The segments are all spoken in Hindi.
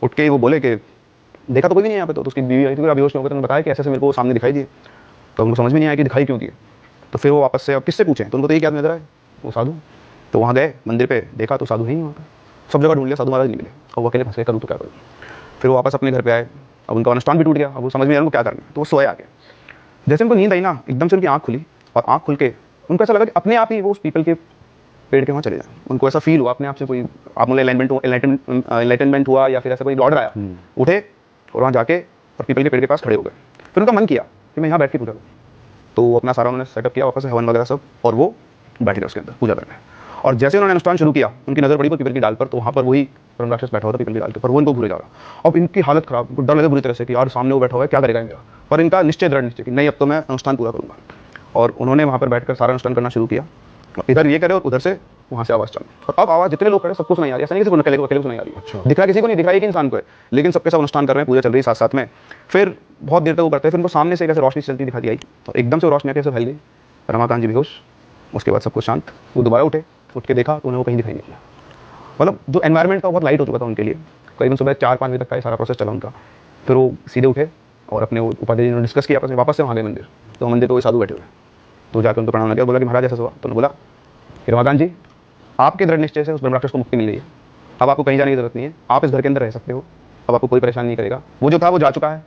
उठ के वो बोले कि देखा तो कोई भी नहीं यहाँ पे, तो उसकी बीवी आई थी, अभी बेहोश हो गए, तो उन्होंने बताया कि ऐसे मेरे को सामने दिखाई दिए। तो उनको समझ में नहीं आया कि दिखाई क्यों दिए। तो फिर वो वापस से अब किससे पूछें, तो उनको तो एक याद नजर आए, वो साधु। तो वहाँ गए मंदिर पे, देखा तो साधु नहीं वहाँ पे, सब जगह ढूंढ लिया, साधु महाराज नहीं मिले, और वो अकेले फंस गए, करूँ तो क्या करूँ। फिर वो वापस अपने घर पे आए, अब उनका अनुष्ठान भी टूट गया, अब वो समझ में आया उनको क्या करना है, तो वो सोए आके। जैसे उनको नींद आई ना, एकदम से उनकी आँख खुली, और आँख खुल के उनको ऐसा लगा कि अपने आप ही वो उस पीपल के पेड़ के वहाँ चले जाए। उनको ऐसा फील हुआ अपने आप से, कोई आप बोले एनलाइटनमेंट हुआ या फिर ऐसा कोई ऑर्डर आया। उठे और वहाँ जाके और पीपल के पेड़ के पास खड़े हो गए। फिर उनका मन किया कि मैं यहाँ बैठ के पूजा करूँ, तो वो अपना सारा उन्होंने सेटअप किया वापस से, हवन वगैरह सब, और वो बैठे रहे उसके अंदर पूजा करने। और जैसे उन्होंने अनुष्ठान शुरू किया, उनकी नज़र पड़ी पीपल की डाल पर, तो वहाँ पर वही परम राक्षस बैठा हुआ था पीपल की डाल के, पर वो इनको घूरे जा रहा। अब इनकी हालत खराब, इनको डर लगे बुरी तरह से कि यार सामने वो बैठा हुआ है, क्या करेगा इनका। पर इनका निश्चय, दृढ़ निश्चय कि नहीं, अब तो मैं अनुष्ठान पूरा करूँगा। और उन्होंने वहाँ पर बैठकर सारा अनुष्ठान करना शुरू किया। इधर ये करे और उधर से वहाँ से आवाज़ चली, और अब आवाज़ जितने लोग खड़े सबको सुनाई आ रही है, ऐसा नहीं कि सिर्फ अकेले को सुनाई आ रही है। अच्छा। दिख रहा किसी को नहीं, दिख रहा एक इंसान को है, लेकिन सबके सब अनुष्ठान कर रहे हैं, पूजा चल रही है साथ साथ में। फिर बहुत देर तक वो करते हैं, फिर उनको सामने से कैसे रोशनी चलती दिखाई आई, और एकदम से रोशनी कैसे फैल गई, रमाकांत जी बेहोश। उसके बाद सब कुछ शांत, वो दोबारा उठे, उठ के देखा तो उन्हें वो कहीं दिखाई नहीं दिया। मतलब जो एनवायरनमेंट था बहुत लाइट हो चुका था उनके लिए। करीबन सुबह 4-5 बजे तक का ये सारा प्रोसेस चला उनका। फिर वो सीधे उठे और अपने उपाध्याय जी ने डिस्कस किया आपस में, वापस से वहाँ गए मंदिर। तो मंदिर पे वो साधु बैठे हुए, तो जाकर उनको प्रणाम किया, बोला कि महाराज ऐसा हुआ। तो उन्होंने बोला कि रमाकांत जी, आपके दृढ़ निश्चय से उस ब्रह्मराक्षस को मुक्ति मिल गई है, अब आपको कहीं जाने की जरूरत नहीं है, आप इस घर के अंदर रह सकते हो, अब आपको कोई परेशानी नहीं करेगा। वो जो था वो जा चुका है,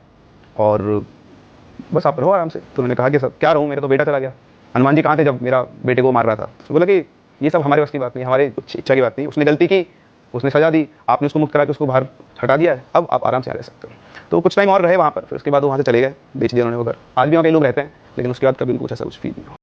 और बस आप रहो आराम से। तो उन्होंने कहा कि सब क्या रहूँ, मेरा तो बेटा चला गया। हनुमान जी कहाँ थे जब मेरा बेटे को मार रहा था। तो बोला कि ये सब हमारे बस की बात नहीं, हमारे कुछ इच्छा की बात नहीं, उसने गलती की, उसने सजा दी, आपने उसको मुक्त करा के उसको बाहर हटा दिया है, अब आप आराम से रह सकते हो। तो कुछ टाइम और रहे वहाँ पर, फिर उसके बाद वो वहाँ से चले गए, बेच दिया उन्होंने वो घर। आज भी वहाँ कई लोग रहते हैं, लेकिन उसके बाद कभी उनको कुछ ऐसा कुछ फील नहीं हुआ।